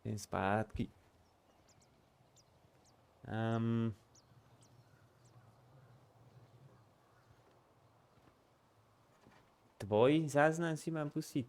Idem zpátky. Um, tvoj záznam si mám pustiť.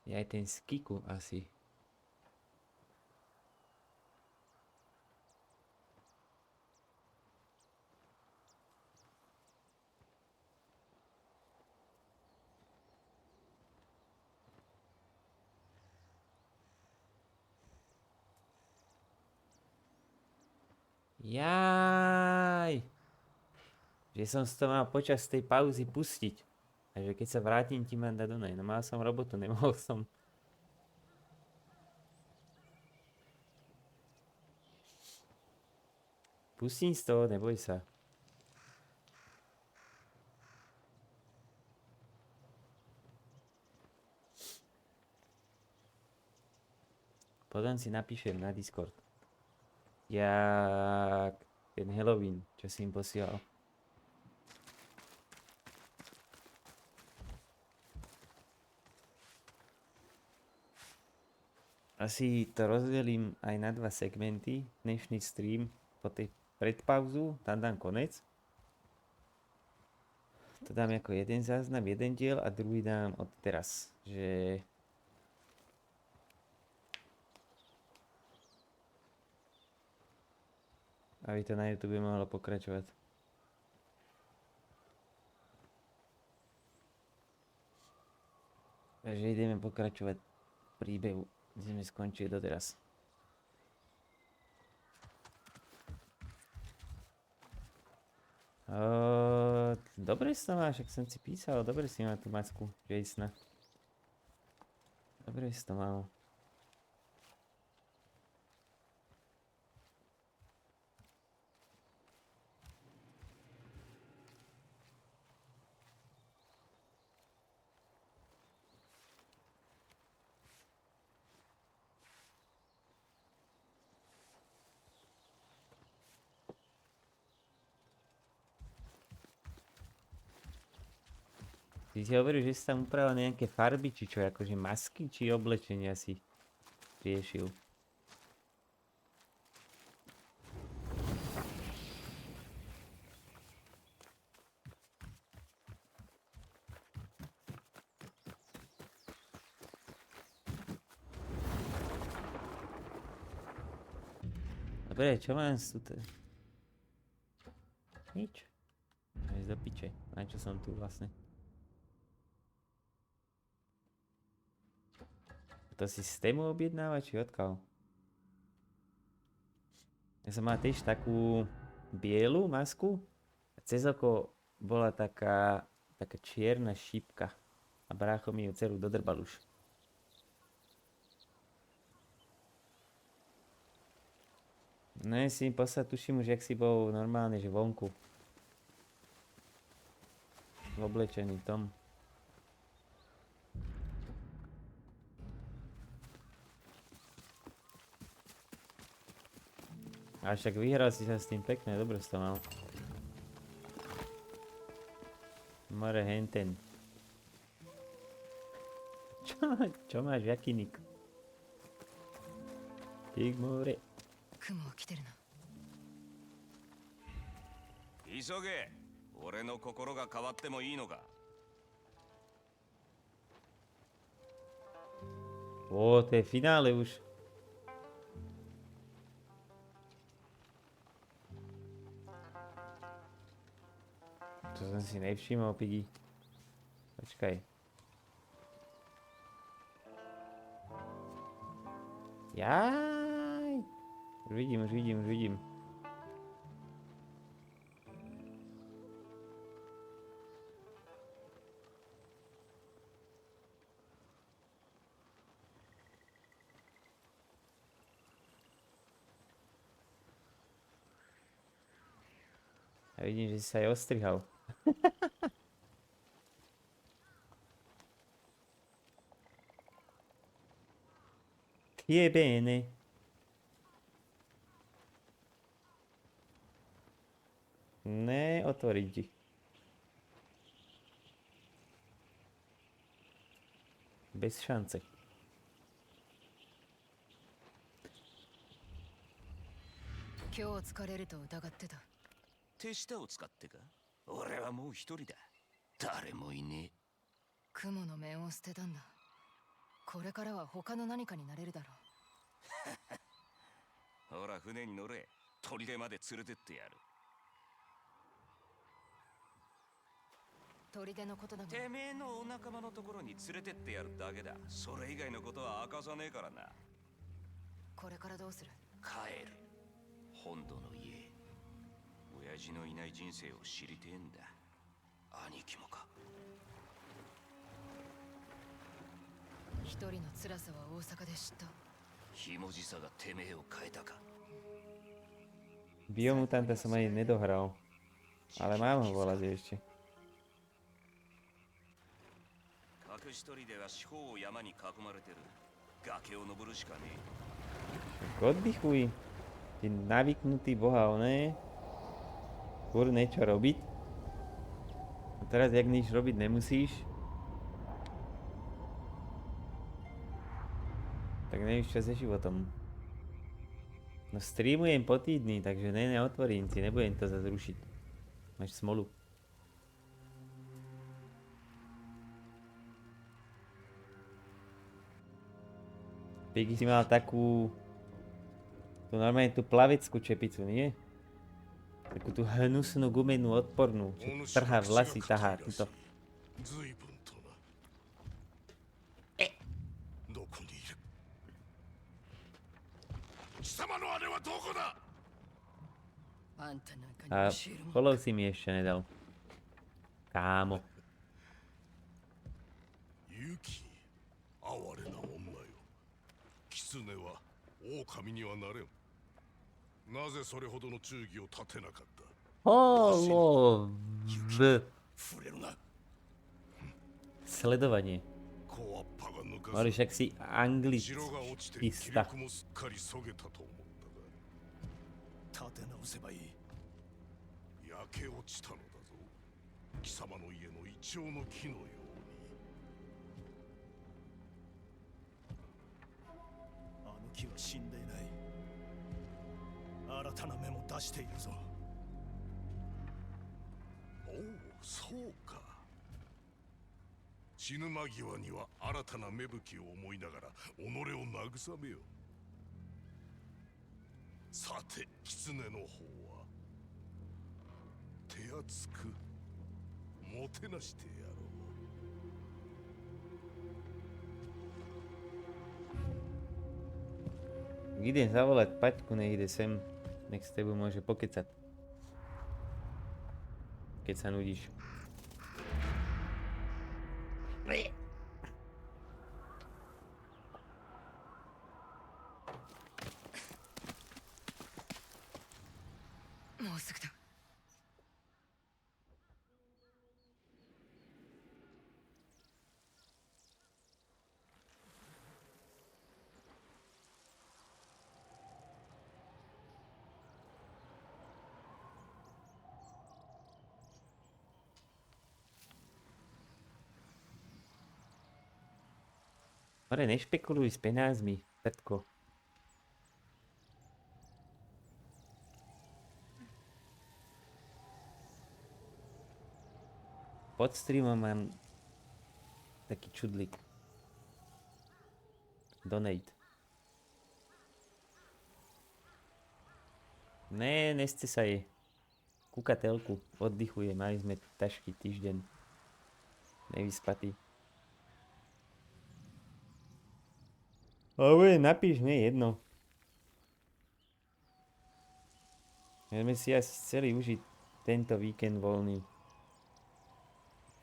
Je aj ten z Kiku asi. Jaj! Že som si to mal počas tej pauzy pustiť. A že keď sa vrátim, ti mám dať onej. No mal som robotu, nemohol som. Pustím z toho, neboj sa. Potom si napíšem na Discord. Jak ten Halloween, čo si im posielal. Asi to rozdelím aj na dva segmenty. Dnešný stream po tej predpauzu, tam dám konec. To dám ako jeden záznam, jeden diel a druhý dám od teraz. Že... aby to na YouTube mohlo pokračovať. Takže ideme pokračovať v príbehu, kde sme skončili doteraz. Dobre si to máš, ak som si písal, dobre si má tú masku Jasona. Dobre si to mal. Ty si hovoril, že si tam upravil nejaké farby, či čo, akože masky, či oblečenia si riešil. Dobre, čo mám tu? Nič. Aj do piče. Na čo som tu vlastne? To si z tému objednáva, či odkiaľ? Ja som mal tiež takú bielu masku a cez oko bola taká čierna šípka a brácho mi ju celú dodrbal už. No ja si poslať tuším už, jak si bol normálne, že vonku. V oblečení tom. A však vyhral si sa s tým pekne, dobre si to mal. More henten. Čo máš, jaký nick? Big more. 雲は来てるな。急げ。俺の心が変わってもいいのか。Ó, to je finále už. To som si nevšimol, Piggy. Počkaj. Jaj. Už vidím. A vidím, že si sa aj ostrihal. Che bene. Ne, otvoriť ti. Bez šance. 今日疲れると疑ってた。手下を使ってか？俺はもう一人だ。誰もいね雲の面を捨てたんだ。これからは他の何かになれるだろえ。ほら船に乗れ。砦まで連れてってやる。う。砦のことだが。てめえのお仲間のところに連れてってやるだけだ。それ以外のことは明かさねえからな。これからどうする？帰る。本土の家。親父のいない人生を知りてえんだ。兄貴もか。一人の辛さは大阪で知った。ひもじさがてめえを変えたか。 Biomutanta som ani nedohral. Ale mám ho volať ešte. 隠し砦は四方を山に囲まれてる。崖を登るしかねえ。 Oddychuj. Ty navyknutý boha, oné. Fúr niečo robiť. A teraz, jak nič robiť nemusíš, tak nevíš, čo se životom. No streamujem po týdni, takže neotvorím si, nebudem to zase rušiť. Máš smolu. Píky si mal takú... Tu normálne tú plaveckú čepicu, nie? Takú tú hnusnú gumenú odpornú, čo trhá vlasy, tahá túto. 随分とな。どこにいる？貴様のあれはどこだ？あんたなんか A に教えるもん。 follow si mi ešte nedal. Kámo. ユキ、哀れな女よ。狐は狼にはなれん。なぜそれほどの忠義を立てなかった？ Holo v 触れるな。 sledovanie. 小わっぱが抜か Ale ず、 však si 城が落ちて anglicista. 気力もすっかりそげたと思ったが、立て直せばいい。焼け落ちたのだぞ。貴様の家のイチョウの木のように。あの木は死んでいない。新たな芽も出しているぞ。おお、そうか。死ぬ間際には新たな芽吹きを思いながら己を慰めよ。さて、狐の方は手厚くもてなしてやろう。 Idem zavolať Paťku, nech ide sem. Nech s tebou môže pokecať. Keď sa nudíš.もうすぐだ。More, nešpekuluj s penázmi, Petko. Pod streamom mám taký čudlik. Donate. Ne, neste sa jej. Kúka telku, oddychuje, mali sme tašky týždeň. Nevyspatý. Ale napíš, nie jedno. My sme si asi chceli užiť tento víkend voľný.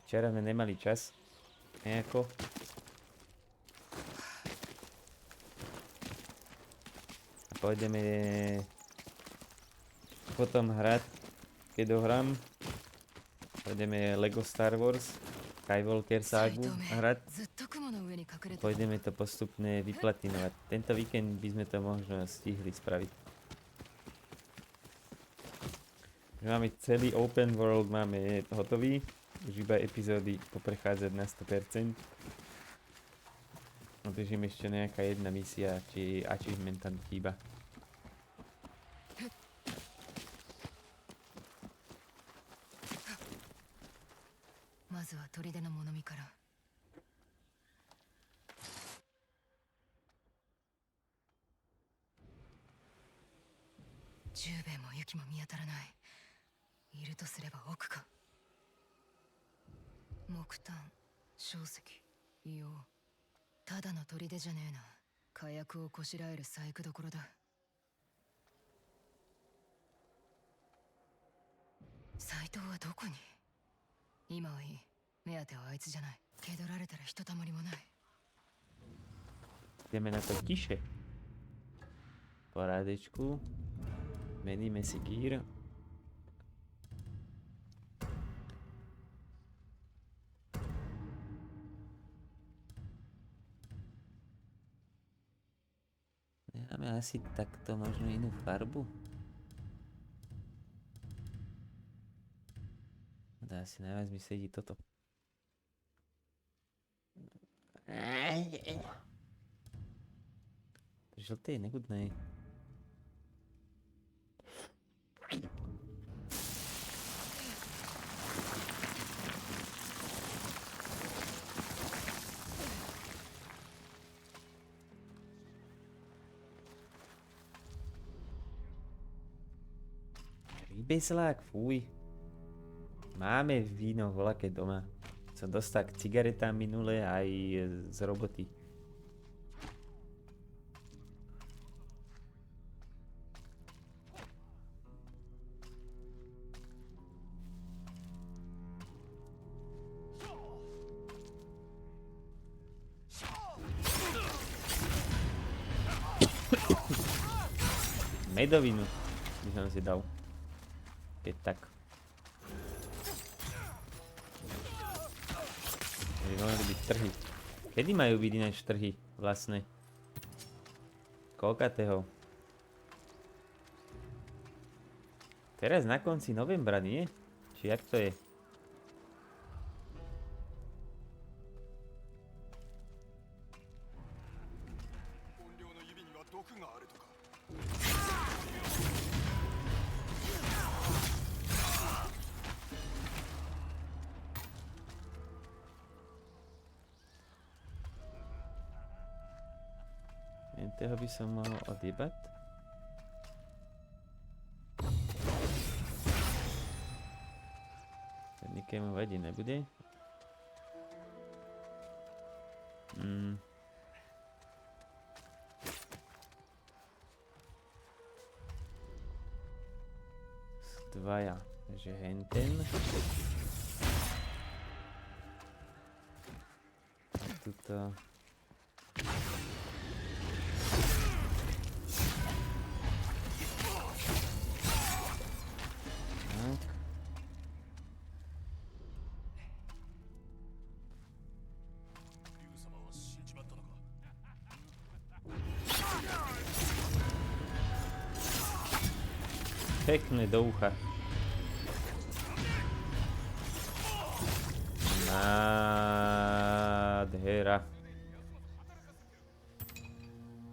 Včera sme nemali čas. Nejako. A pôjdeme potom hrať, keď dohrám. Pôjdeme Lego Star Wars, Skywalker サイ ságu ト目 hrať. ずっと雲の上に隠れて Pôjdeme to postupne vyplatinovať. Tento víkend by sme to možno stihli spraviť. Že máme celý open world, máme hotový. Už iba epizódy poprechádzať na 100%. No držím ešte nejaká jedna misia, či achievement tam chýba. まずは砦の物見から。十兵衛も雪も見当たらない。いるとすれば奥か。木炭、硝石、硫黄。ただの砦じゃねえな。火薬をこしらえる細工どころだ。斎藤はどこに？今はいい。目当てはあいつじゃない。気取られたらひとたまりもない。 Ideme na to tiše. Porádečku. Meníme si gír. Necháme asi takto možno inú farbu. Dá si najviac mi sedí toto. Žlté je nechutné. Rybeslák, fuj. Máme víno voľaké doma. Som dostal k cigaretám minule aj z roboty. Medovinu by som si dal. Keď tak. By mohli byť trhy. Kedy majú byť ináč trhy vlastne? Koľkatého? Teraz na konci novembra, nie? Či jak to je? Toho by som mohol odjebať. To nikému vadiť nebude. Dvaja, takže henten. A tuto. Pekne do ucha. Nádhera.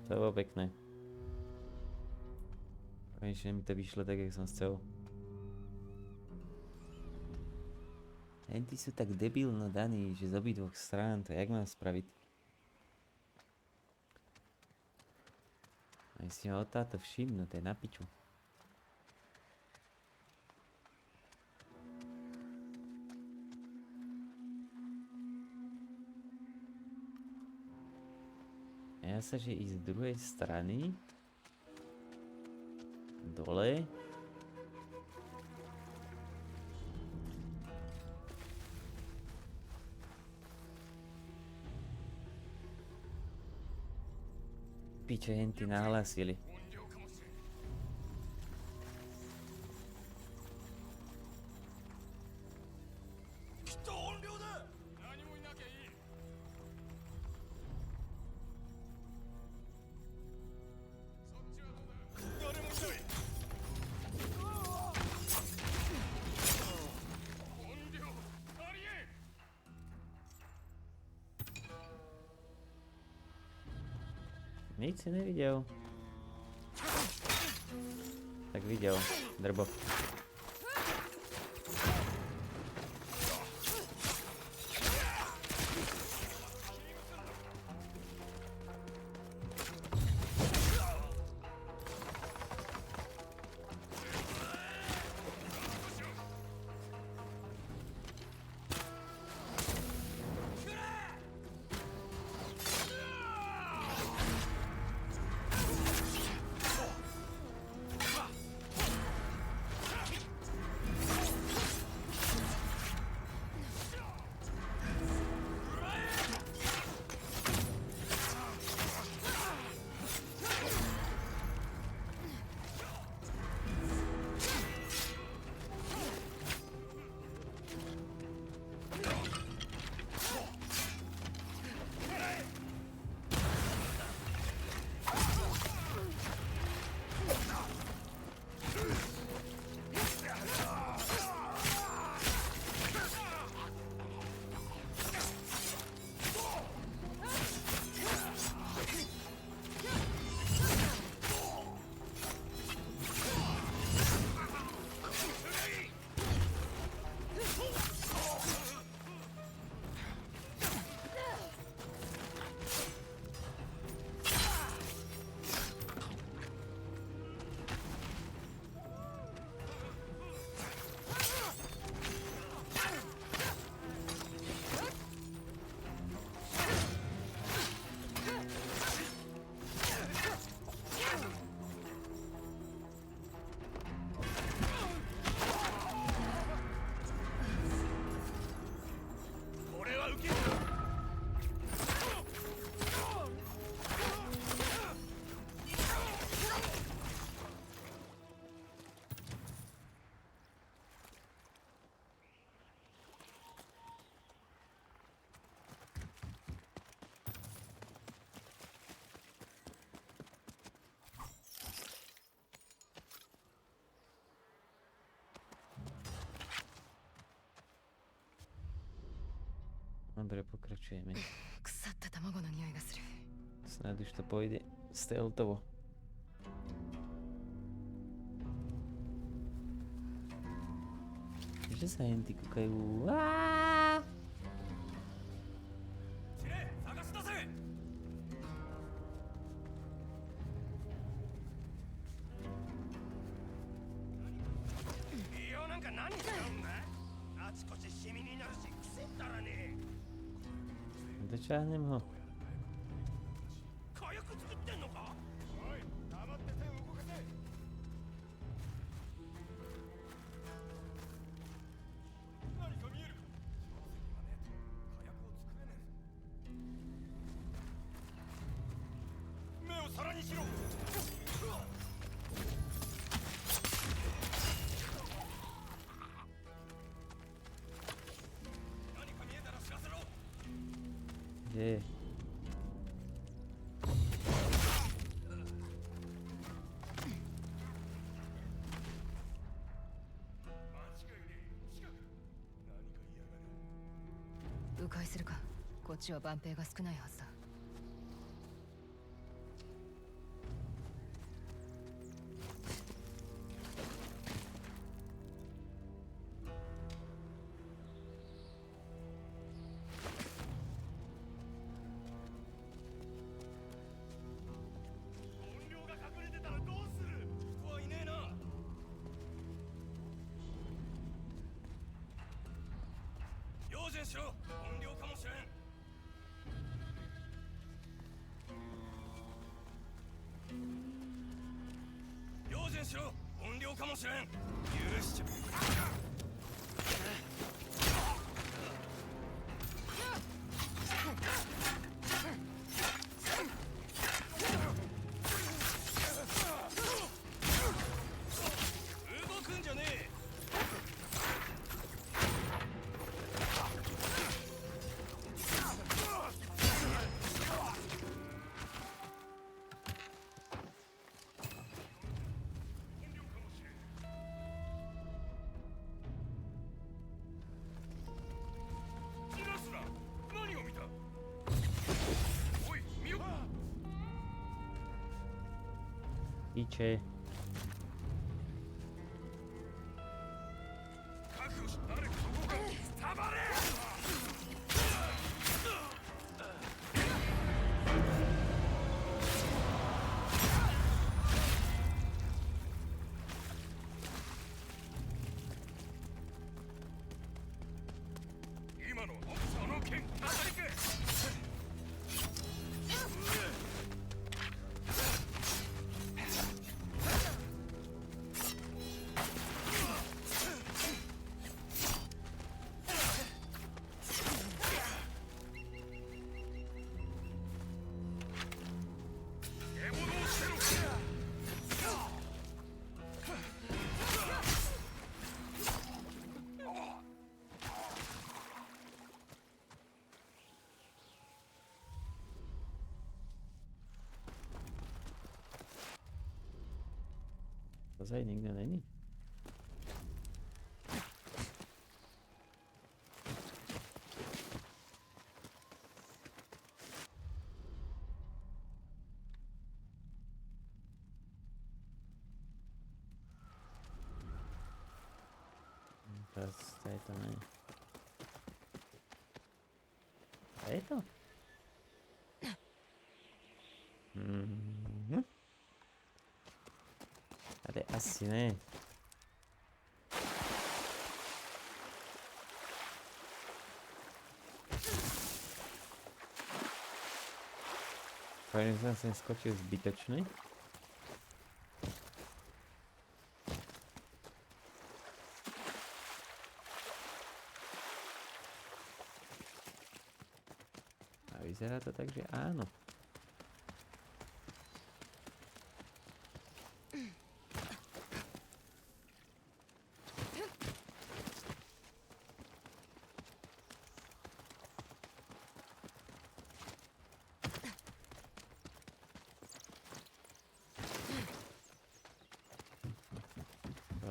To bolo pekné. Konečne mi to vyšlo tak, jak som chcel. Tí sú tak debilno daní, že z obidvoch strán to jak mám spraviť? Aj si ma o táto všimnú, to je na piču. Ja sa, že ísť z druhej strany. Dole. Piče, henty nahlásili. Nic si nevidel. Tak videl, drbo. Dobre, pokračujeme. 腐った卵の匂いがする。 Snad už to pôjde stealthovo. Že sa henty kúkajú? Aaaa! Dočahnem ho. Kde?迂回するか。こっちは万兵が少ないはずだ。Piče. 覚悟し誰かどこかくたばれ。今のその剣当たりけ。Ozaj nikde není. Teraz tady to není. A je to? Mhm. Tady asi ne. Fajn, že jsem skočil zbytečný. A vyzerá to tak, že áno.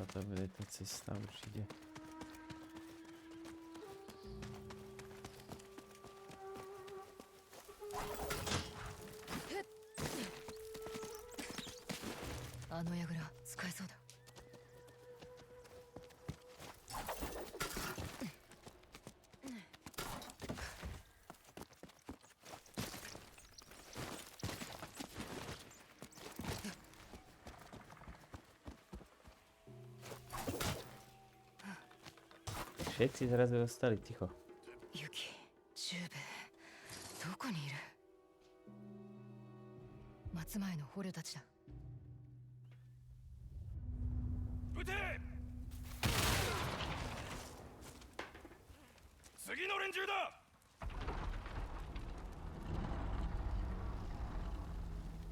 To bude ta cesta určitě. Ano Yagura, 使えそうだ。Všetci zrazu ostali ticho. ユキ、ジュウベ、どこにいる？松前の捕虜たちだ。撃て。次の連中だ。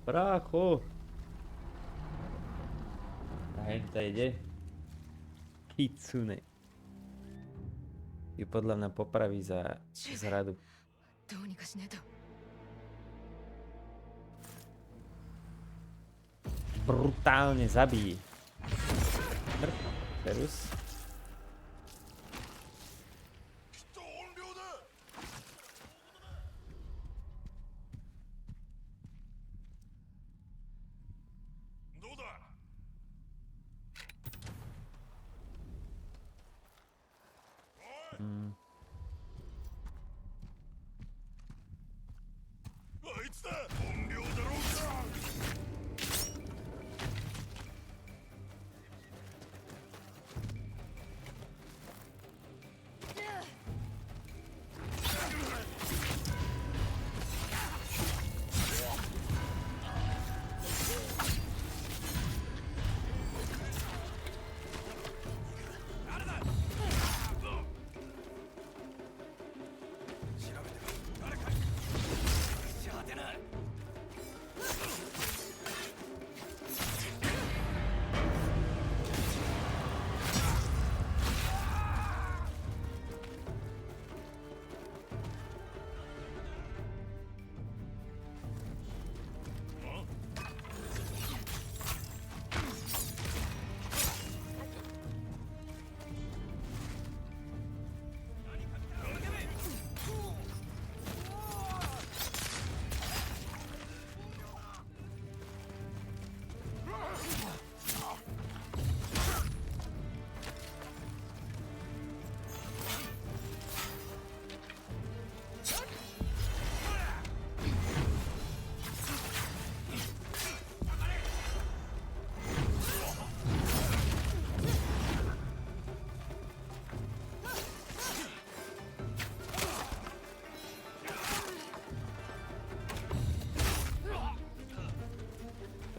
Brácho! A henta ide. Kitsune. Ju podľa mňa popraví za zradu. どうにかしねえと。Brutálne zabíjí. Ferus. きっと怨霊だ。どうだ。あいつだ。怨霊だろうか。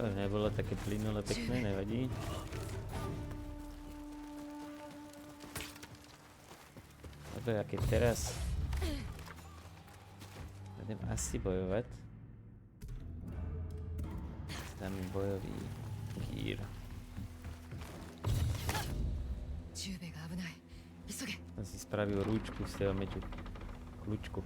To nebolo také plynulé, pekné, nevadí. Dobre, a keď teraz budem asi bojovať, dáme bojový kýr. 十兵衛が危ない。急げ。 Som si spravil rúčku z toho meču. Kľúčku.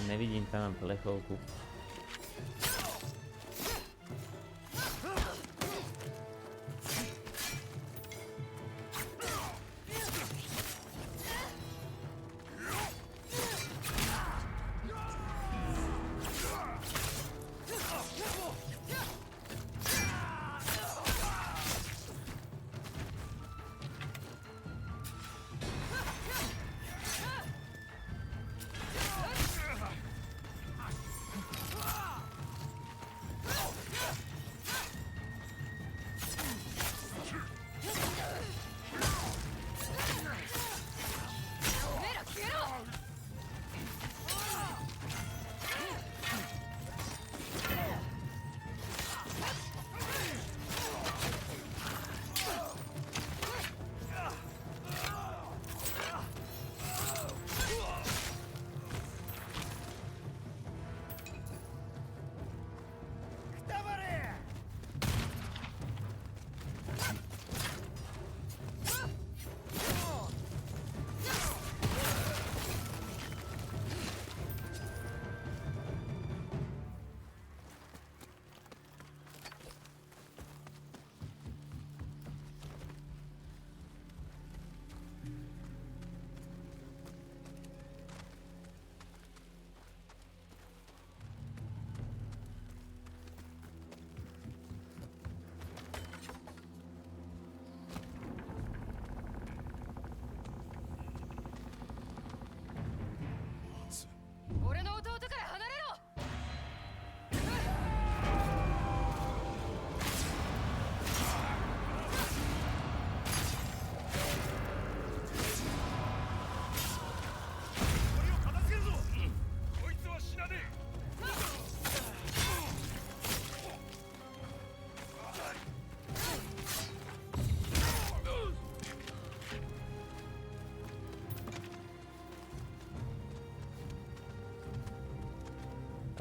Nevidím, tam mám plechovku.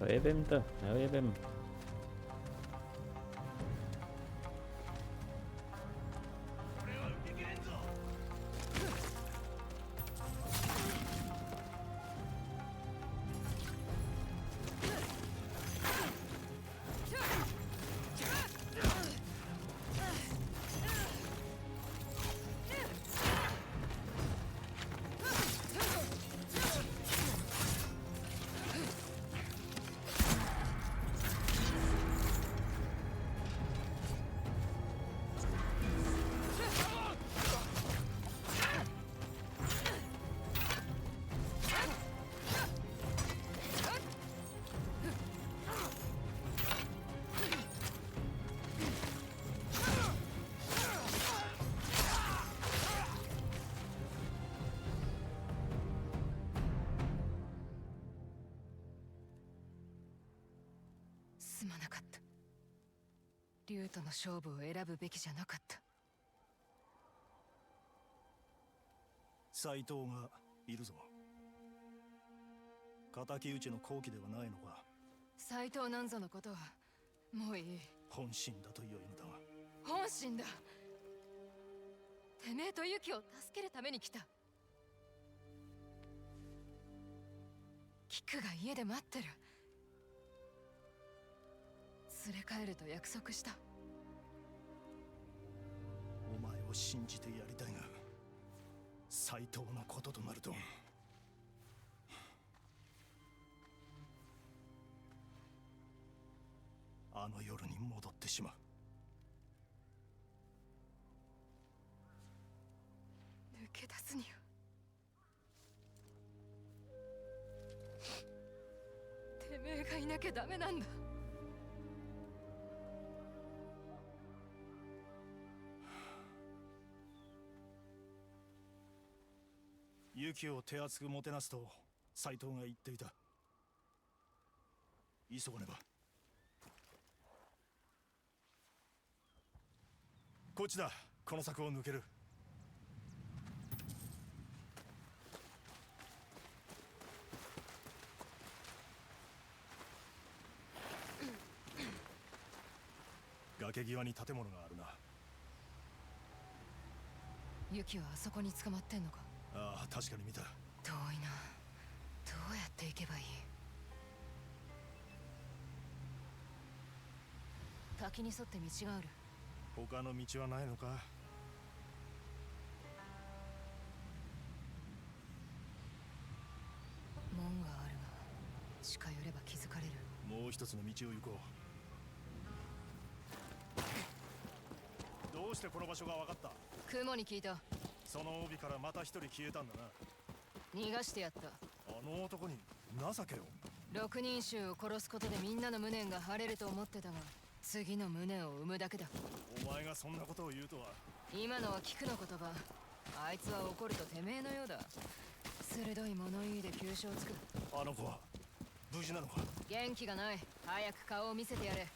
Ojebem to, neojebem.すまなかった。竜との勝負を選ぶべきじゃなかった。斎藤がいるぞ。敵討ちの好機ではないのか。斎藤なんぞのことはもういい。本心だと良いのだが。本心だ。てめえとユキを助けるために来た。キクが家で待ってる。連れ帰ると約束した。お前を信じてやりたいが、斎藤のこととなると。あの夜に戻ってしまう。抜け出すにはてめえがいなきゃダメなんだ。ユキを手厚くもてなすと斎藤が言っていた。急がねば。こっちだ。この柵を抜ける。崖際に建物があるな。ユキはあそこに捕まってんのか。ああ、確かに見た。遠いな。どうやって行けばいい。滝に沿って道がある。他の道はないのか。門があるが近寄れば気づかれる。もう一つの道を行こう。どうしてこの場所が分かった？雲に聞いた。その帯からまた一人消えたんだな。逃がしてやった。あの男に情けを。六人衆を殺すことでみんなの無念が晴れると思ってたが、次の無念を生むだけだ。お前がそんなことを言うとは。今のは菊の言葉。あいつは怒るとてめえのようだ。鋭い物言いで急所をつく。あの子は無事なのか？元気がない。早く顔を見せてやれ。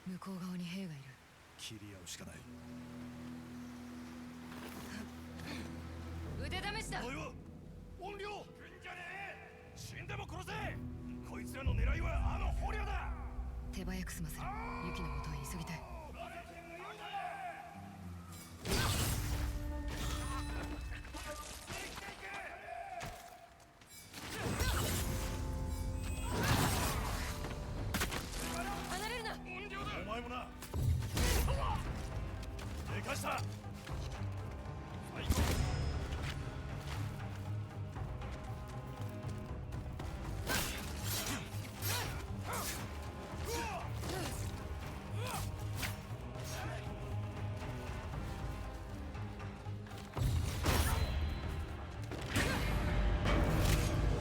向こう側に兵がいる。切り合うしかない。腕試しだ。おいは怨霊。来んじゃねえ。死んでも殺せ。こいつらの狙いはあの捕虜だ。手早く済ませる。ユキの元へ急ぎたい。離れるな。お前もな。でかした。最高。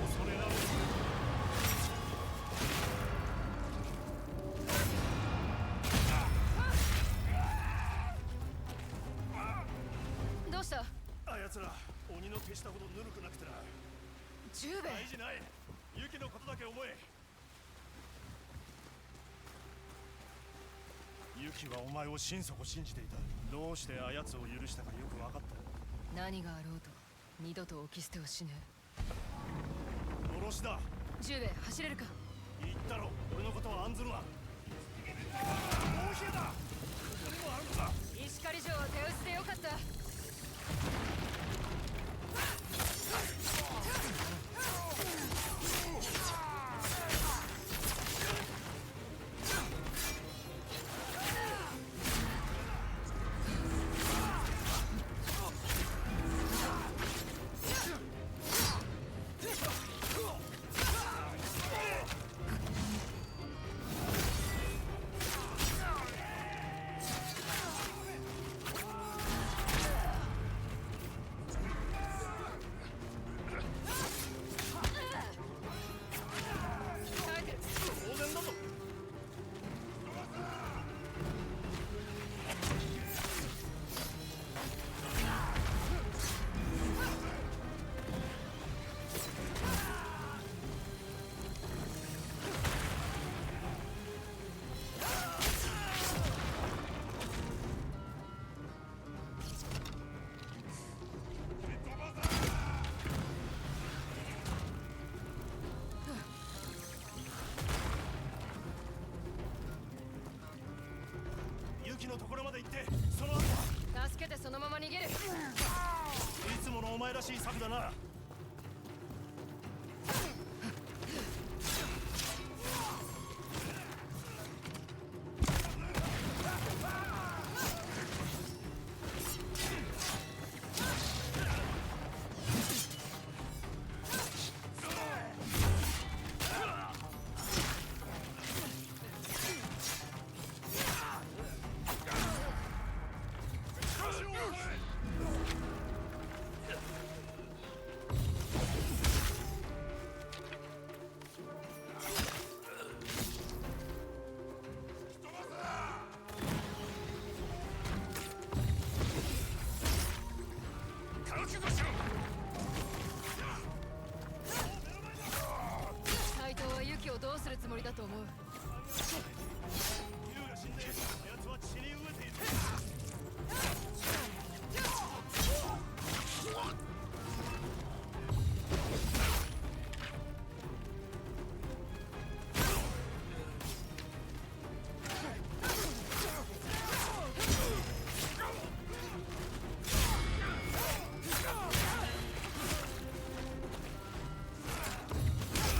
恐れなる。どうした？あやつら鬼の手下ほどぬるくなくてな。十兵衛。大事ない。ユキのことだけ思え。ユキはお前を心底信じていた。どうしてあやつを許したかよく分かった。何があろうと二度と置き捨てはしね殺しだ。え。十兵衛走れるか。言ったろ。俺のことは案ずるな。もう冷えだ。ここにもあるのか。石狩城は手薄でよかった。そのまま逃げる。いつものお前らしい策だな。斎藤はユキをどうするつもりだと思う？竜が死んで奴は血に飢えている。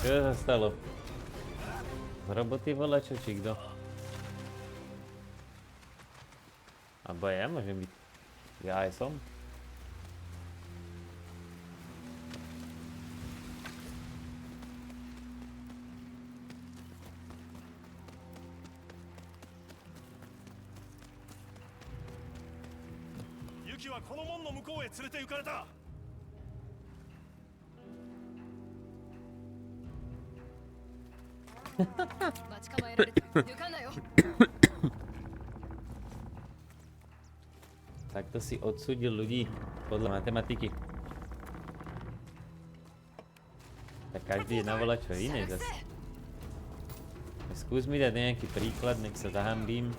Čo sa stalo? Z roboty volačo, či kto? Abo ja môžem byť. Ja aj som.ユキはこの門の向こうへ連れて行かれた。待ち構えられてる。抜かなよ。 Takto si odsúdil ľudí podľa matematiky. Tak každý je na volačo iné zase. Skús mi dať nejaký príklad, nech sa zahambím.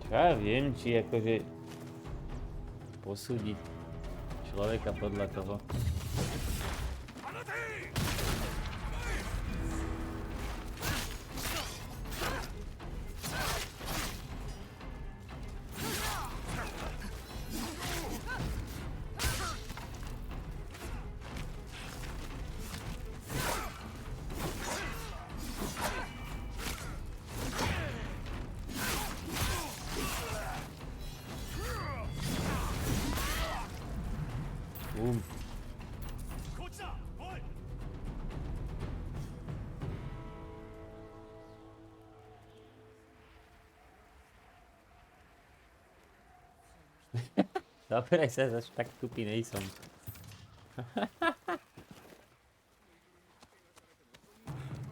Ja viem, či akože posúdiť človeka podľa toho. Bum. こっちだ。おい。Dobre sa, až tak tupý nejsom.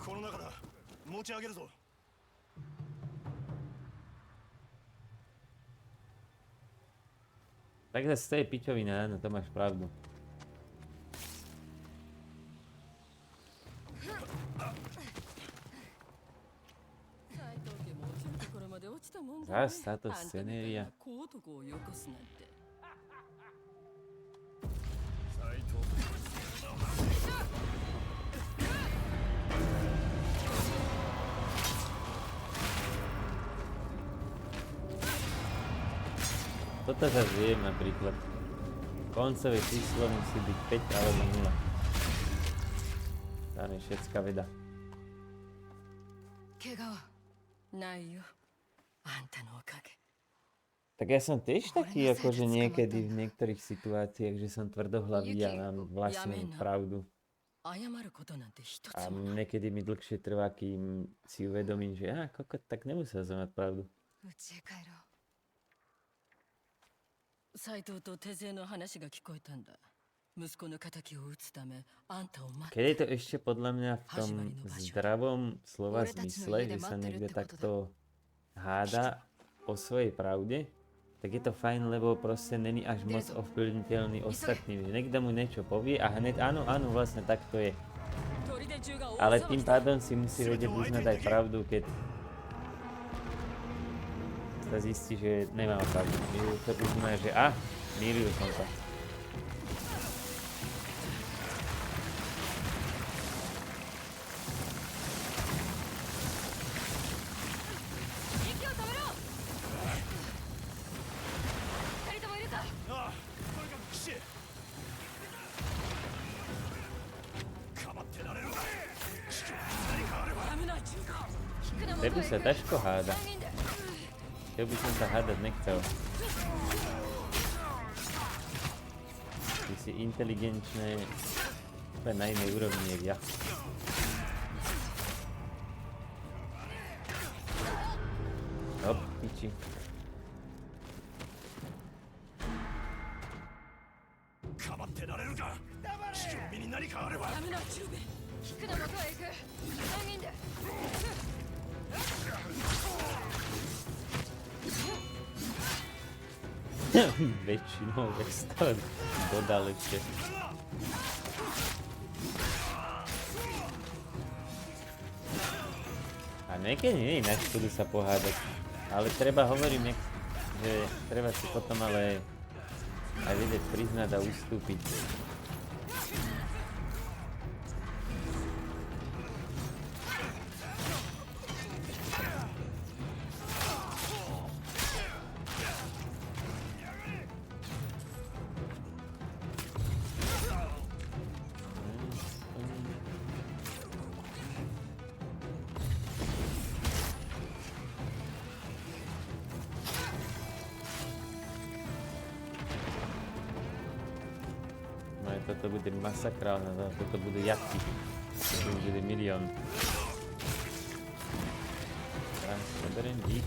この中だ。持ち上げるぞ。 Tak zase to je pičovina, áno, to máš pravdu. Zas táto scenéria. Toto zase viem napríklad. Koncové číslo musí byť 5 alebo 0. Tam je všetká veda. 怪我はないよ。あんたのおかげ。 Tak ja som tiež taký, akože niekedy v niektorých situáciách, že som tvrdohlavý a mám vlastnú pravdu. 謝ることなんて一つ A もない niekedy mi dlhšie trvá, kým si uvedomím, že kokot, tak nemusel som mať pravdu. 家へ帰ろう。斎藤と手勢の話が聞こえたんだ。息子の仇を討つためあんたを待 Keď っ je to ešte podľa mňa v tom zdravom slova zmysle, že sa niekto takto háda o svojej pravde, tak je to fajn, lebo proste není až moc ovplyvniteľný ostatnými. Niekto mu niečo povie a hneď áno, vlastne tak to je. 砦中が大 Ale 騒 tým ぎだ pádom si musí vedieť uznať aj pravdu, keď sa zistí, že nemá pravdu. Že to uzná, že mýlil som sa. Tebu sa ťažko háda. Tebu by som sa hádať nechcel. Ty si inteligenčné úplne na inej úrovni, jak ja. Hop, piči. かばってられるか父の身に何かあればやめな中兵衛菊の元へ行く。3人で。 Väčšinou, jak si to dodal ešte. A niekedy nie je na škodu sa pohádať. Ale treba, hovorím, že treba si potom ale aj vedieť priznať a ustúpiť. Toto bude masakrálne, toto budú jatky. Toto bude milión. Teraz zoberiem dík.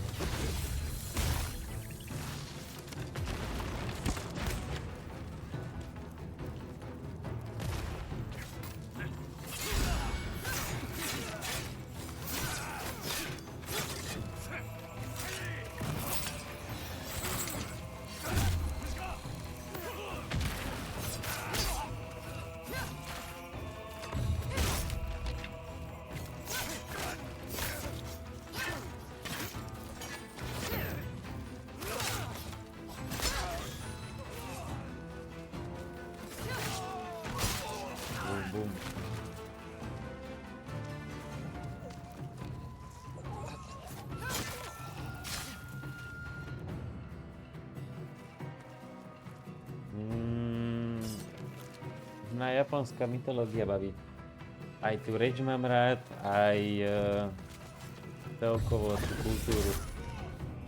Bum. Na japonská mytológia baví. Aj tu reč mám rád, aj celkovo tú kultúru.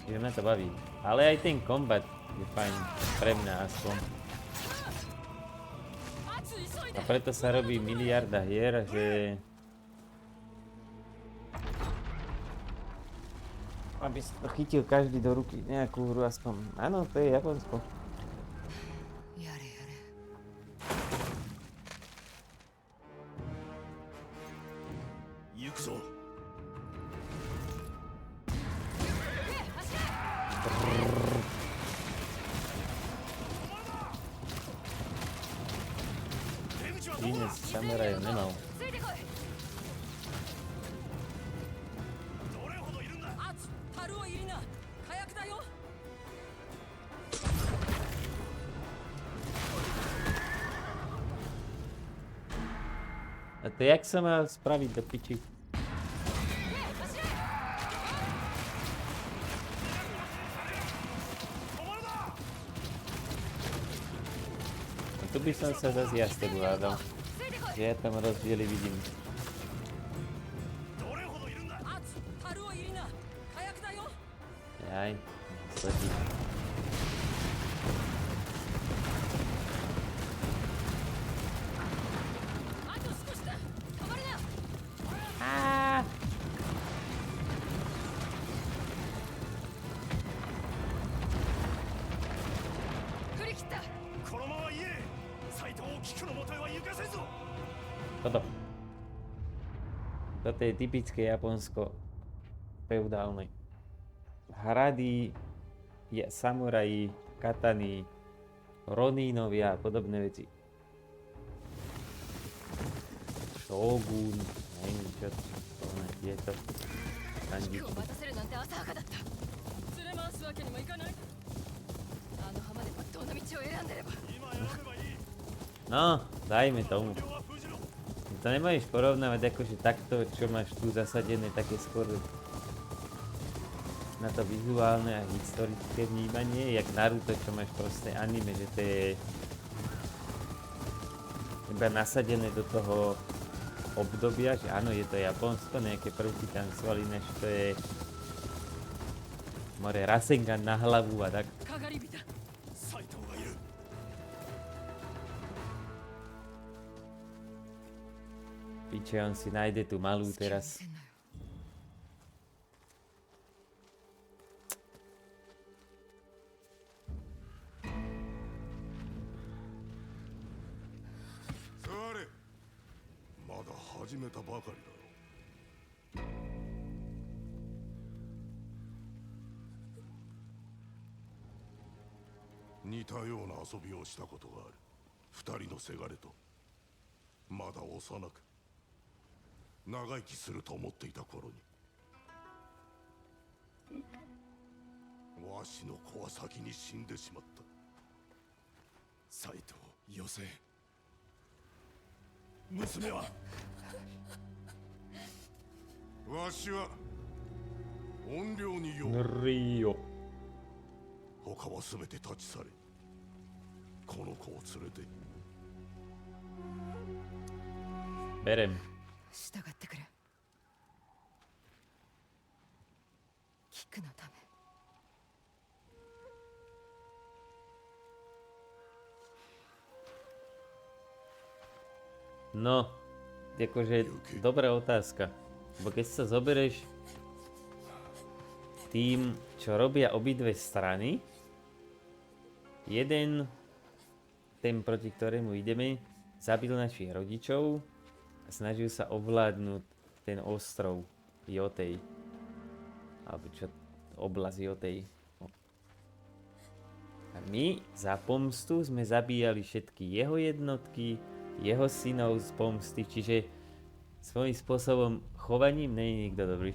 Čiže mňa to baví. Ale aj ten kombat je fajn, pre mňa aspoň. A preto sa robí miliarda hier, že... Aby si to chytil každý do ruky nejakú hru aspoň. Áno, to je Japonsko. やれやれ。 行くぞ Dnes samurajov nemal. ついてこい。 どれほどいるんだ アツタルオイリナ火薬だよ A to jak sa má spraviť do piči? A tu by som sa zase ja s tebou hádal. Že ja tam rozdiely vidím. どれほどいるんだ アツタルオイリナ火薬だよ Jaj, slepý. あと少しだ Toto je typické Japonsko feudálne. Hrady, samuraji, katany, ronínovia a podobné veci. Shogun, neviem čo to je to. 菊を待たせるなんて浅はかだった。連れ回すわけにもいかない。あの浜でまっとうな道を選んでれば。 No, dajme tomu. To nemôžeš porovnávať akože takto, čo máš tu zasadené také skôr na to vizuálne a historické vnímanie, jak Naruto, čo máš proste anime, že to je iba nasadené do toho obdobia, že áno, je to Japonsko, nejaké prvky tam sú, ale ináč to je more Rasengan na hlavu a tak. Piče, on si nájde tú malú teraz.まだ始めたばかりだろ。似たような遊びをしたことがある。二人のせがれと。まだ幼く長生きすると思っていた頃にわしの子は先に死んでしまった。斎藤よせ。娘はわしは怨霊に酔う。ぬるいよ。他は全て立ち去れ。この子を連れて。Berem. 従ってくれ。キクのため。No, akože dobrá otázka. Bo keď sa zoberieš tým, čo robia obidve strany, jeden, ten proti ktorému ideme, zabil našich rodičov a snažil sa ovládnuť ten ostrov Jotei. Alebo čo, oblasť Jotei. A my za pomstu sme zabíjali všetky jeho jednotky, jeho synov z pomsty, čiže svojím spôsobom chovaním nie je nikto dobrý.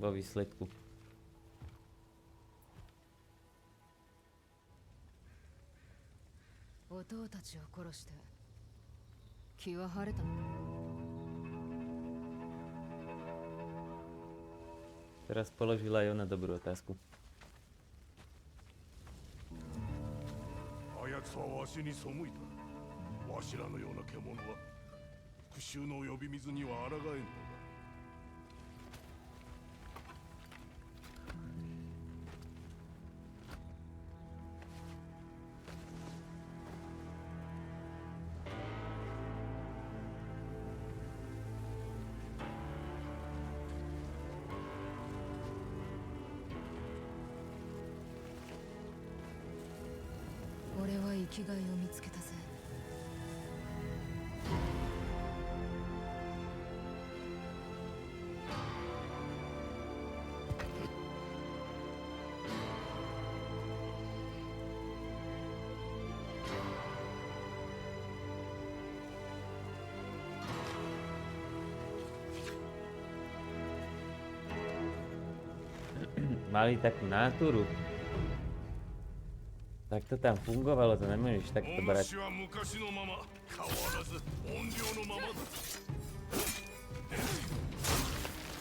Vo výsledku. Teraz položila aj ona dobrú otázku. あやつはわしに背いた。わしらのような獣は復讐の呼び水には抗えんのだ。俺は生きがいを見つけたぜ。Mali takú náturu. Tak to tam fungovalo, to nemôžeš takto brať.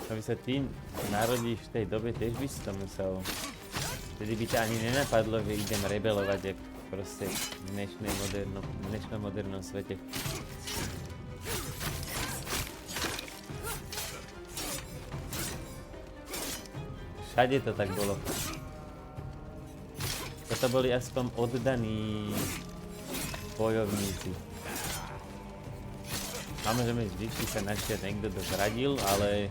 Aby sa tým narodíš v tej dobe, tiež by si to musel. Vtedy by ťa ani nenapadlo, že idem rebelovať jak proste v dnešnom modernom svete. Všade to tak bolo. Toto boli aspoň oddaní bojovníci. Samozrejme vždycky sa našiel niekto, kto zradil, ale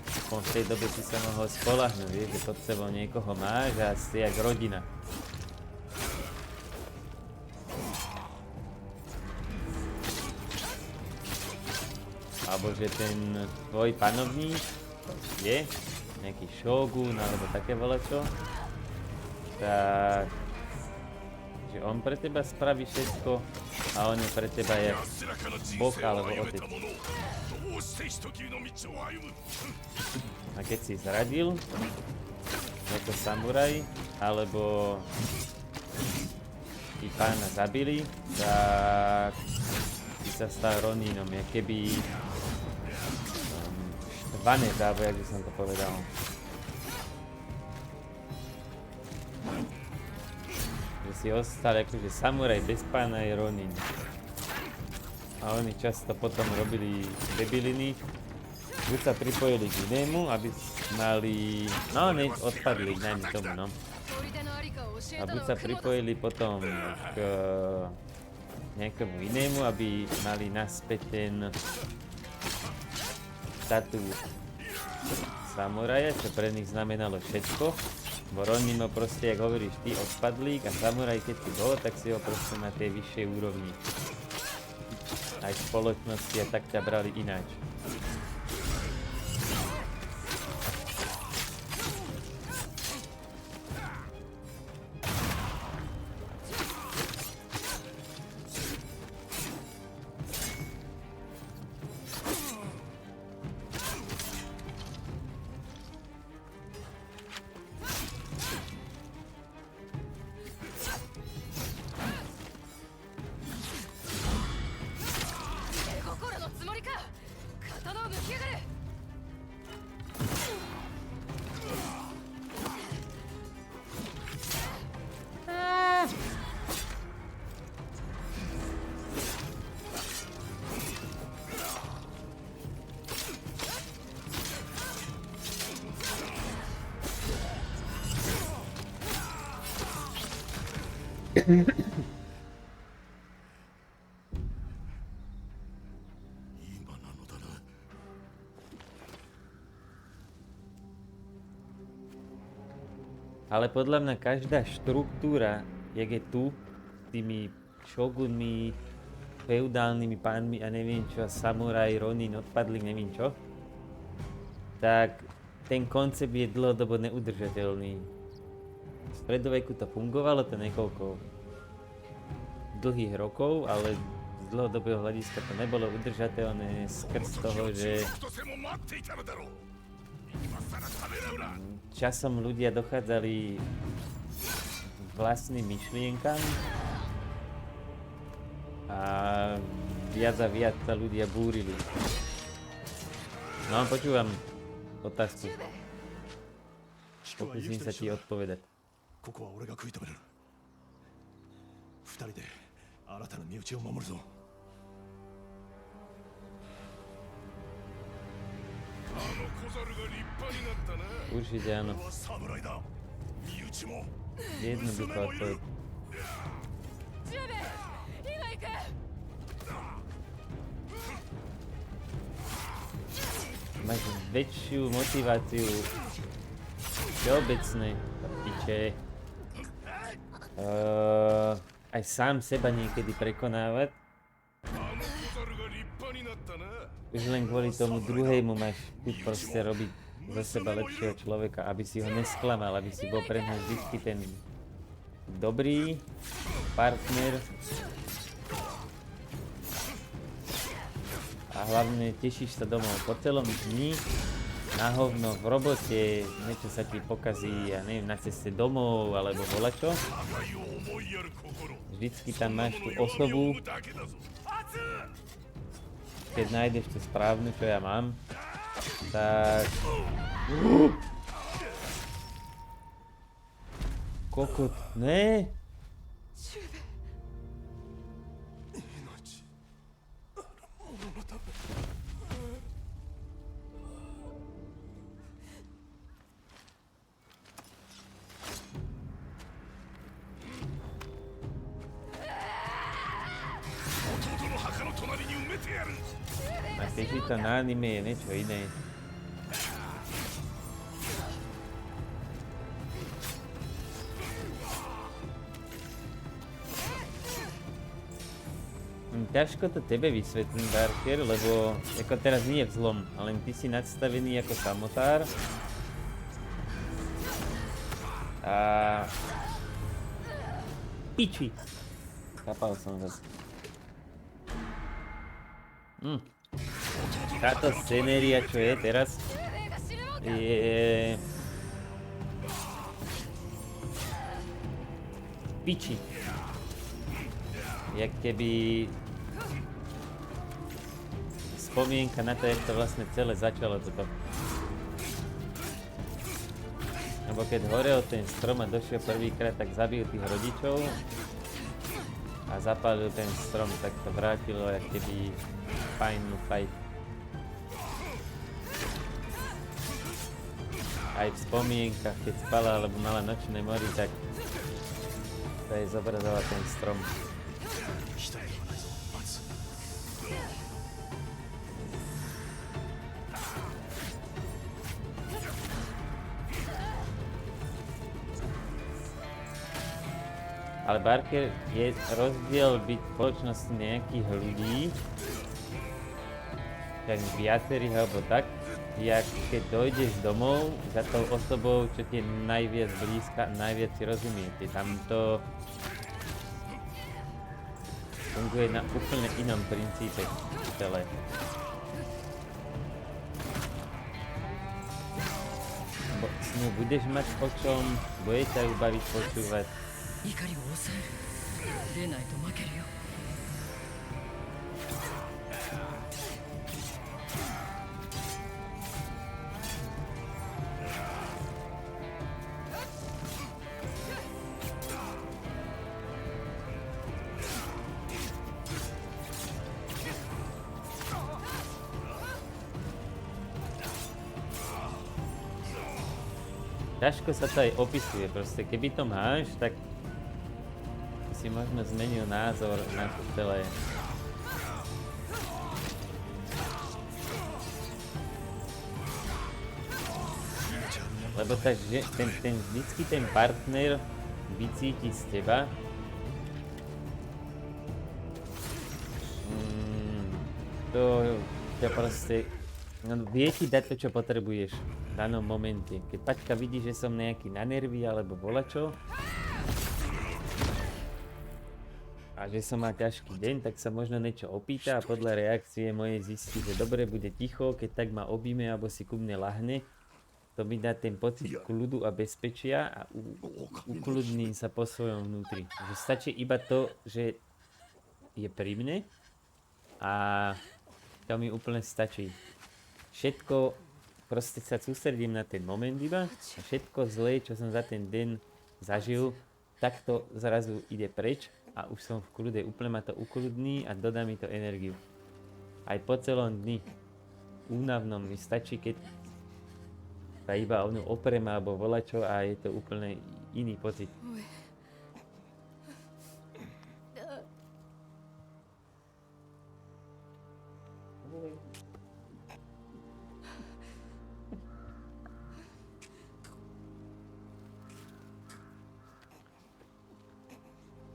v tej dobe si sa mohol spoľahnúť, vieš, že pod sebou niekoho máš a si jak rodina. alebo že ten tvoj panovník je nejaký šógun alebo také volačo, tak že on pre teba spraví všetko a on je pre teba jak 安らかな人 boh 生を alebo 歩め otec. た者どうして人斬りの道を歩む A keď si zradil ako samuraj, alebo tí pána zabili, tak si sa stal Ronínom, jak keby štvanec, alebo jak by som to povedal. Že si ostal akože samuraj bez pána je Ronin. A oni často potom robili debiliny, buď sa pripojili k inému, aby mali, no ne, odpadli, najmä tomu, no. 砦のありかを教え A た buď の sa は雲だ pripojili potom k nejakému inému, aby mali naspäť ten štatút samuraja, čo pre nich znamenalo všetko. Bo Ronin ho proste, jak hovoríš ty, odpadlík a samuraj, keď si bol, tak si ho proste na tej vyššej úrovni. Aj v spoločnosti a tak ťa brali ináč. Ale podľa mňa každá štruktúra, jak je tu, tými šogunmi, feudálnymi pánmi a neviem čo, samuraj, ronin, odpadlík, neviem čo, tak ten koncept je dlhodobo neudržateľný. V stredoveku to fungovalo, to niekoľko dlhých rokov, ale z dlhodobého hľadiska to nebolo udržateľné skrz toho, že とせも待っていたのだろう今さらためらうな časom ľudia dochádzali k vlastným myšlienkam a viac sa ľudia búrili. No, počúvam otázku. Pokúsim sa ti odpovedať. ここは俺が食い止める二人で新たな身内を守るぞあの小猿が立派になったな Určite áno. 侍だ身内も Jednoduchá odpoveď. 今行く Máš väčšiu motiváciu všeobecné, piče. Aj sám seba niekedy prekonávať. あの小猿が立派になったな Už len kvôli tomu druhému máš chuť proste robiť zo seba lepšieho človeka, aby si ho nesklamal, aby si bol pre nás vždy ten dobrý partner. A hlavne tešíš sa domov po celom dni, na hovno v robote, niečo sa ti pokazí, ja neviem, na ceste domov alebo volačo. 互いを思いやる心 Vždycky tam máš tú osobu, 生むだけだぞ keď nájdeš tú správnu, čo ja mám, tak... Kokot, ne? A keď si to na anime je niečo iné. Ťažko to tebe vysvetlím, Barker, lebo ako teraz nie je vzlom, ale ty si nadstavený ako samotár. A... Piči! Kapal som zase. Táto scenéria, čo je teraz, je... Piči. Jak keby spomienka na to, jak to vlastne celé začalo toto. Lebo keď horel ten strom a došiel prvýkrát, tak zabil tých rodičov a zapálil ten strom, tak to vrátilo jak keby final fight. Aj v spomienkach, keď spala alebo mala nočné mory, tak to jej zobrazoval ten strom. Ale Barker, je rozdiel byť v spoločnosti nejakých ľudí, tak viacerých alebo tak, jak keď dojdeš domov za tou osobou, čo ti je najviac blízka, najviac si rozumiete. Tam to funguje na úplne inom princípe celé. Bo s ňou budeš mať o čom, bude ťa ju baviť počúvať. 怒りを抑える。出ないと負けるよ。 Ťažko sa to aj opisuje, proste keby to máš, tak si možno zmenil názor na to celé. Lebo takže vždycky ten partner vycíti z teba. To ťa proste, no, vie ti dať to, čo potrebuješ v danom momente. Keď Paťka vidí, že som nejaký na nervy alebo volačo a že som mal ťažký deň, tak sa možno niečo opýta a podľa reakcie mojej zistí, že dobre, bude ticho, keď tak ma objíme alebo si ku mne lahne. To mi dá ten pocit kľudu a bezpečia a ukludním sa po svojom vnútri. Že stačí iba to, že je pri mne a to mi úplne stačí. Všetko, proste sa sústredím na ten moment iba a všetko zlé, čo som za ten deň zažil, takto zrazu ide preč a už som v kľude, úplne ma to ukludní a dodá mi to energiu. Aj po celom dni únavnom mi stačí, keď sa iba o ňu oprem alebo volačo a je to úplne iný pocit.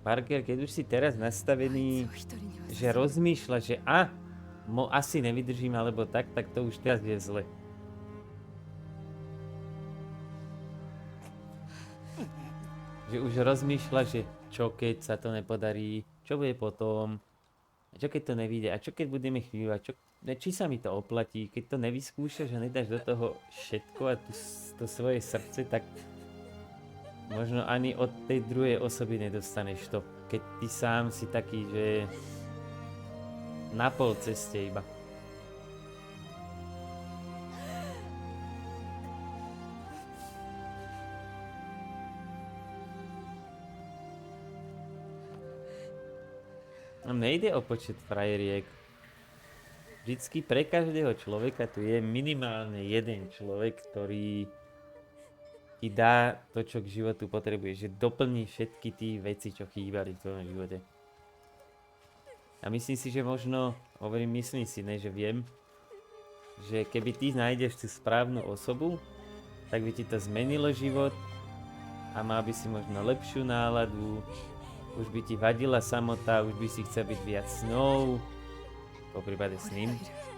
Parker, keď už si teraz nastavený, že rozmýšľa, že asi nevydržím alebo tak to už teraz je zle. Že už rozmýšľa, že čo keď sa to nepodarí, čo bude potom, čo keď to nevyjde a čo keď budeme chvíľať, či sa mi to oplatí, keď to nevyskúšaš a nedáš do toho všetko a to svoje srdce, tak možno ani od tej druhej osoby nedostaneš to, keď ty sám si taký, že na pol ceste iba. Nejde o počet frajeriek. Vždycky pre každého človeka tu je minimálne jeden človek, ktorý ti dá to, čo k životu potrebuje, že doplní všetky tie veci, čo chýbali v tvojom živote. A myslím si, že možno, myslím si, ne, že viem, že keby ty nájdeš tú správnu osobu, tak by ti to zmenilo život a mal by si možno lepšiu náladu, už by ti vadila samota, už by si chcel byť viac s ňou, po prípade s 俺が ním, いる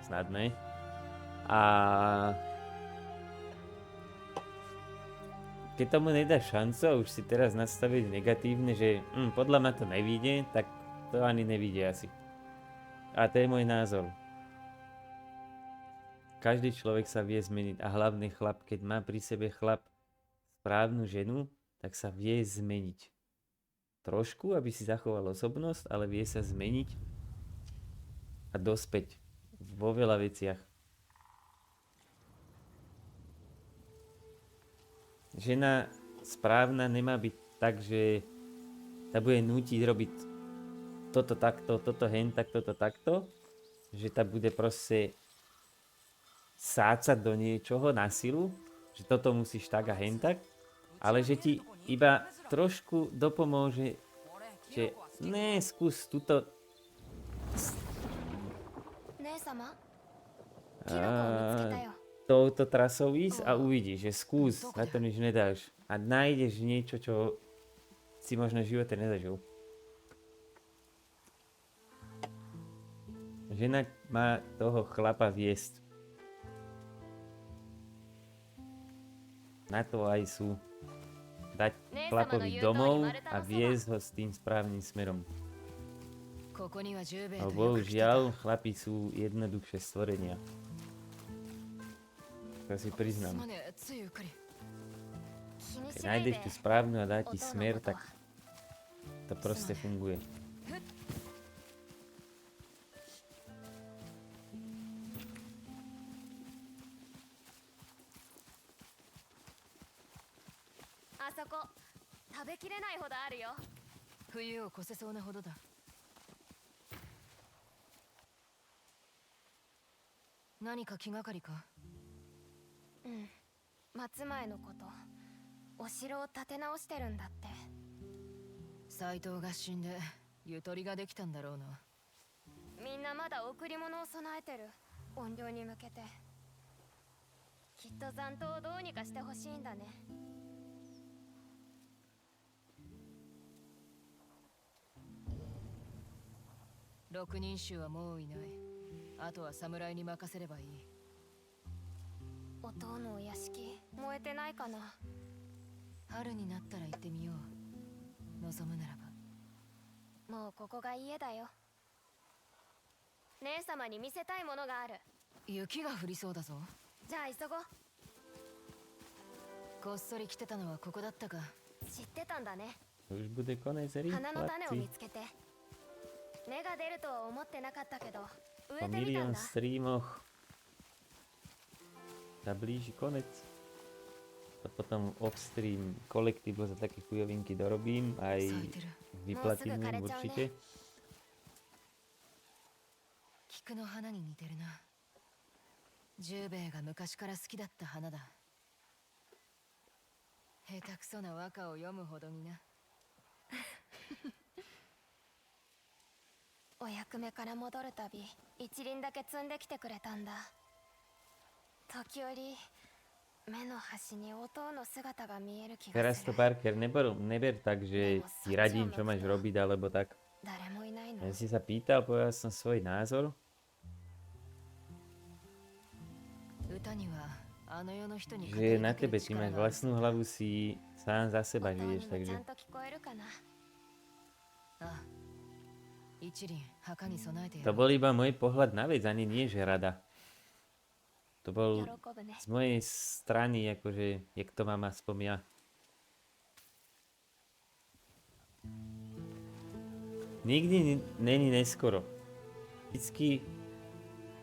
snad ne. A keď tomu nedáš šancu a už si teraz nastaviť negatívne, že podľa mňa to nevíde, tak to ani nevíde asi. A to je môj názor. Každý človek sa vie zmeniť a hlavne chlap, keď má pri sebe chlap správnu ženu, tak sa vie zmeniť. Trošku, aby si zachoval osobnosť, ale vie sa zmeniť a dospäť vo veľa veciach. Žena správna nemá byť tak, že ta bude nútiť robiť toto takto, toto hen tak, toto takto, že ta bude proste sácať do niečoho na silu, že toto musíš tak a hen tak, ale že ti iba trošku dopomôže, že ne, skús túto 姉様キノコを見つけたよ touto trasou ísť a uvidíš, že skús, na to nič nedáš a nájdeš niečo, čo si možno v živote nezažil. Žena má toho chlapa viesť. Na to aj sú. Dať chlapovi domov a viesť ho s tým správnym smerom. ここには10兵衛 No とよく来てた bohužiaľ, chlapi sú jednoduchšie stvorenia. To si す priznám. まねえついゆっくり気に Keď しないで nájdeš tú správnu a dá お ti 父の smer, こと tak は to proste funguje.あそこ食べきれないほどあるよ冬を越せそうなほどだ何か気がかりかうん松前のことお城を建て直してるんだって斎藤が死んでゆとりができたんだろうなみんなまだ贈り物を備えてる怨霊に向けてきっと残党をどうにかしてほしいんだね六人衆はもういないあとは侍に任せればいいお父のお屋敷燃えてないかな春になったら行ってみよう望むならばもうここが家だよ姉様に見せたいものがある雪が降りそうだぞじゃあ急ごうこっそり来てたのはここだったか知ってたんだね Už bude konec hry, 花の種を chlapci. 見つけて芽が出るとは思ってなかったけど Po 植えてみたん milión だ streamoch sa blíži konec. To potom off-stream kolektívu za také chujovinky dorobím, aj 咲いてる vyplatím Moc im vykareťav, určite. 菊の花に似てるな十兵衛が昔から好きだった花だ下手くそな和歌を読むほどになお役目から戻るたび一輪だけ摘んできてくれたんだ時折目の端にお父の姿が見える気が Teraz す to る Parker neber tak, že ti radím, čo máš robiť, alebo tak. 誰もいないの Ja si sa pýtal, povedal som svoj názor. 歌にはあの世の人に語 Že り na かけ tebe, る ty máš 力がある vlastnú hlavu, si sám za お seba 父にも žiješ, ち takže ゃんと聞こえるかなあ一輪墓に備えてや to ろう bol iba môj pohľad na vec, ani nie, že rada. To 喜 bol ぶね z mojej strany, akože, jak to mám aspoň ja. Nikdy není neskoro. Vždycky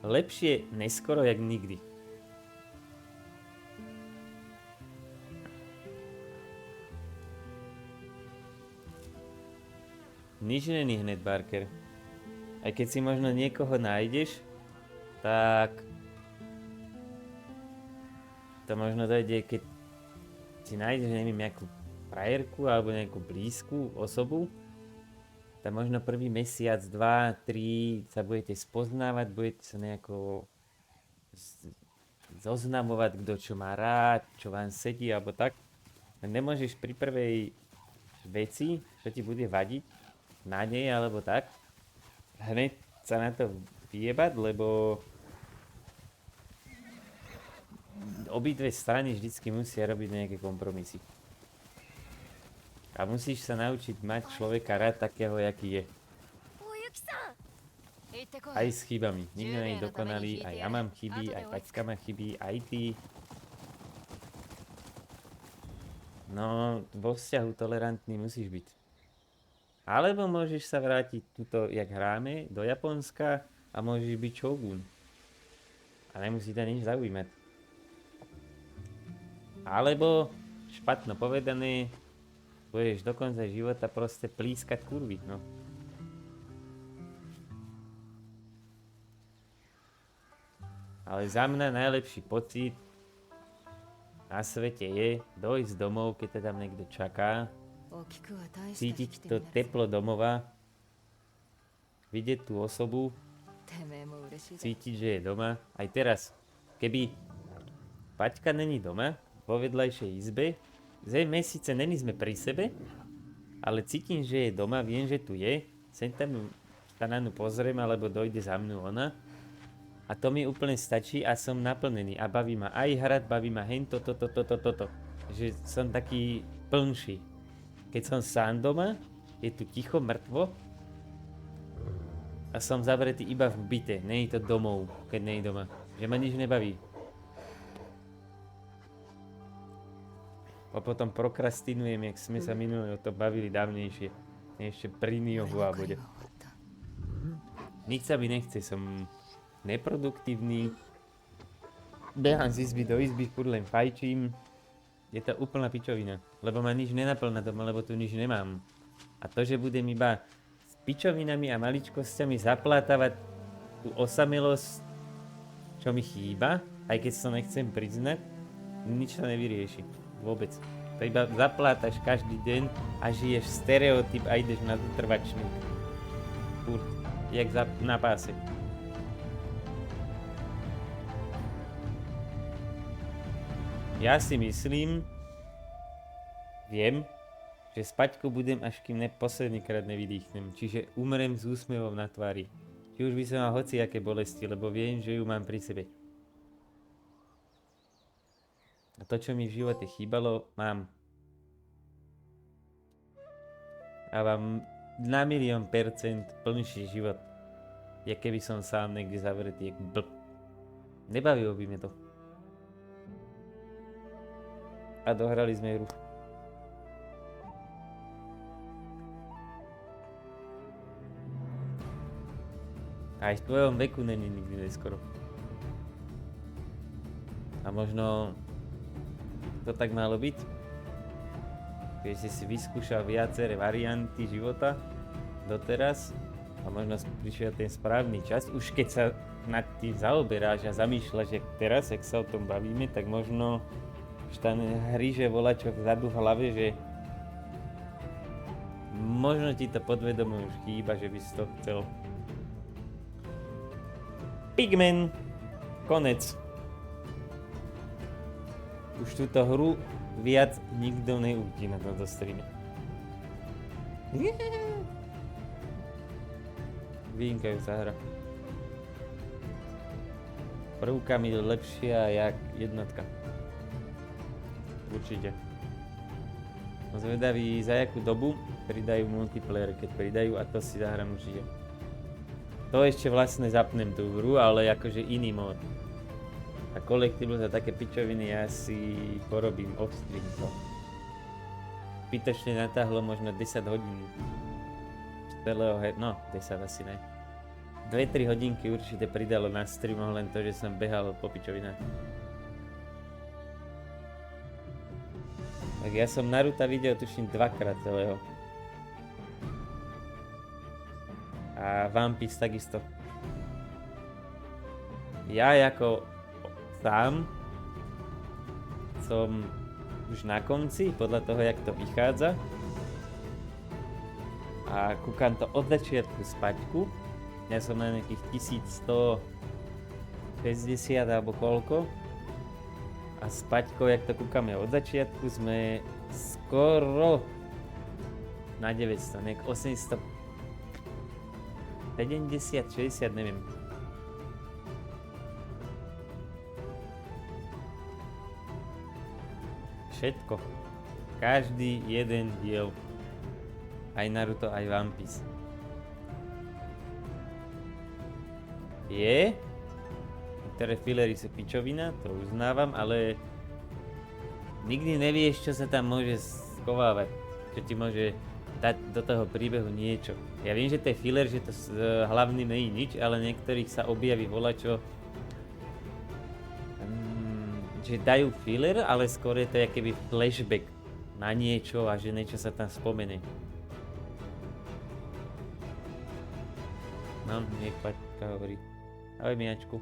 lepšie neskoro, jak nikdy. Nič není hned, Barker. Aj keď si možno niekoho nájdeš, tak to možno dojde, keď si nájdeš, neviem, nejakú frajerku alebo nejakú blízku osobu, tak možno prvý mesiac, 2, 3 sa budete spoznávať, budete sa nejako zoznamovať, kto čo má rád, čo vám sedí alebo tak. Nemôžeš pri prvej veci, čo ti bude vadiť na nej alebo tak, hneď sa na to vyjebať, lebo obidve strany vždycky musia robiť nejaké kompromisy. A musíš sa naučiť mať človeka rád takého, jaký je. おゆきさん 行ってこい Aj s chybami. Nikto nie je dokonalý, aj ja mám chyby, aj Paťka má chyby, aj ty. No, vo vzťahu tolerantný musíš byť. Alebo môžeš sa vrátiť tuto, jak hráme, do Japonska a môžeš byť shogun. A nemusí ťa nič zaujímať. Alebo, špatno povedané, budeš do konca života proste plískať kurvy, no. Ale za mňa najlepší pocit na svete je dojsť domov, keď tam niekto čaká, 大きくは大した cítiť 引き手 to になる teplo domova, vidieť tú osobu, てめえも嬉しいだろ cítiť, že je doma. Aj teraz, keby Paťka není doma, vo vedľajšej izbe, zrejme síce není sme pri sebe, ale cítim, že je doma, viem, že tu je, sem tam sa na ňu pozriem, alebo dojde za mnou ona. A to mi úplne stačí a som naplnený a baví ma aj hrať, baví ma hento, toto. Že som taký plnší. Keď som sám doma, je tu ticho, mŕtvo a som zavretý iba v byte, nie je to domov, keď nie je doma. Že ma nič nebaví. A potom prokrastinujem, jak sme sa minulé o to bavili dávnejšie. Ešte pri 俺 Niohu の a 会 bude. は終わった Nič sa mi nechce, som neproduktívny. Behám z izby do izby, furt len fajčím. Je to úplná pičovina, lebo ma nič nenaplňa doma, lebo tu nič nemám. A to, že budem iba s pičovinami a maličkosťami zaplátavať tú osamelosť, čo mi chýba, aj keď to nechcem priznať, nič sa nevyrieši. Vôbec. To iba zaplátaš každý deň a žiješ stereotyp a ideš na trvačník. Furt, jak na páse. Ja si myslím, viem, že s Paťkou budem, až kým posledný krát nevydýchnem. Čiže umrem s úsmevom na tvári. Či už by som mal hociaké bolesti, lebo viem, že ju mám pri sebe. A to, čo mi v živote chýbalo, mám. A mám na 1,000,000% plnší život. Jak keby som sám niekde zavretý, jak blb. Nebavilo by mi to. A dohrali sme hru. Aj v tvojom veku není nikdy neskoro. A možno to tak malo byť? Keď si vyskúšal viaceré varianty života doteraz a možno prišiel ten správny čas, už keď sa nad tým zaoberáš a zamýšľaš, jak teraz, jak sa o tom bavíme, tak možno už tam hríže volačo vzadu v hlave, že možno ti to podvedome už chýba, že by si to chcel. Pigmen! Konec. Už túto hru viac nikto neúti na tomto streame. Vynikajúca hra. Prvkami lepšia jak jednotka. Určite. Som zvedavý, za jakú dobu pridajú multiplayer, keď pridajú, a to si zahrám určite. To ešte vlastne zapnem tú hru, ale akože iný mod. A kolektív za také pičoviny ja si porobím off-stream to. Zbytočne natáhlo možno 10 hodín. Celého no 10 asi ne. 2-3 hodinky určite pridalo na streamoch len to, že som behal po pičovinách. Tak ja som Naruta videl tuším 2-krát celého. A One Piece takisto. Ja ako sám som už na konci, podľa toho, jak to vychádza. A kúkam to od začiatku z Paťku. Ja som na nejakých 1160 alebo koľko. A s Paťkou, jak to kúkame od začiatku, sme skoro na 900, nejak 800... 70, 60, neviem. Všetko. Každý jeden diel. Aj Naruto, aj One Piece. Je? Niektoré fillery sú pičovina, to uznávam, ale... Nikdy nevieš, čo sa tam môže skovávať. Čo ti môže dať do toho príbehu niečo. Ja viem, že to je filler, že to hlavný není nič, ale niektorých sa objaví volačo... že dajú filler, ale skôr je to keby flashback na niečo a že niečo sa tam spomene. No, nech Paťka hovorí. Ahoj, Miačku.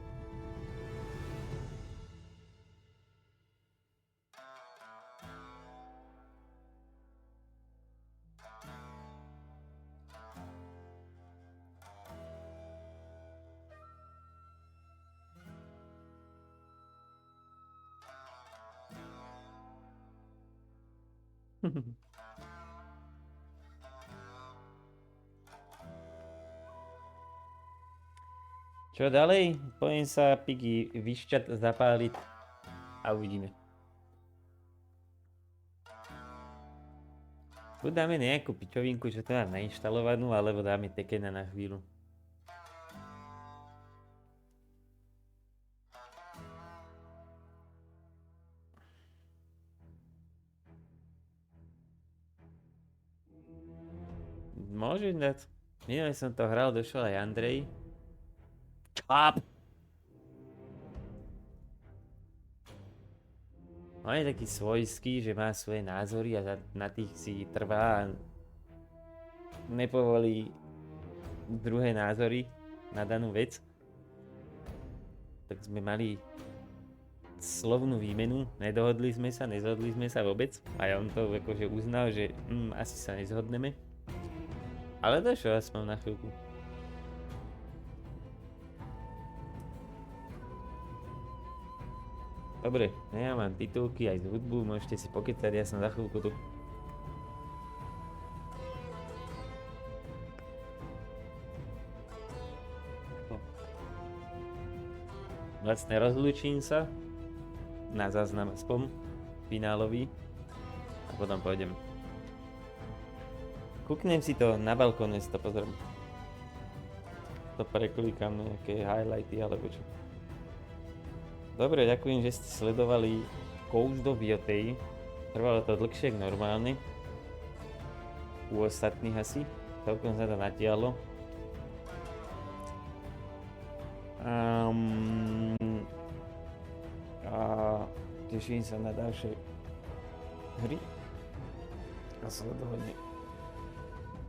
Čo ďalej? Poviem sa Piggy vyšťať, zapáliť a uvidíme. Buď dáme nejakú pičovinku, čo to mám nainštalovanú, alebo dáme Tekena na chvíľu. Môžem dať. Minulé som to hral, došiel aj Andrej. Čáp! On je taký svojský, že má svoje názory a na tých si trvá a nepovolí druhé názory na danú vec. Tak sme mali slovnú výmenu, nedohodli sme sa, nezhodli sme sa vôbec. A on to akože uznal, že asi sa nezhodneme. Ale došiel aspoň na chvíľku. Dobre, ja mám titulky aj z hudbu, môžete si pokecať, ja som za chvíľku tu. Vlastne rozlúčim sa, na záznam aspoň, finálový, a potom pôjdem. Kúknem si to na balkóne, si to pozriem. To preklikám nejaké highlighty alebo čo. Dobre, ďakujem, že ste sledovali Coach do Biotej. Trvalo to dlhšie ako normálne. U ostatných asi. Celkom sa to natiahlo. A teším sa na ďalšie hry a sledovanie.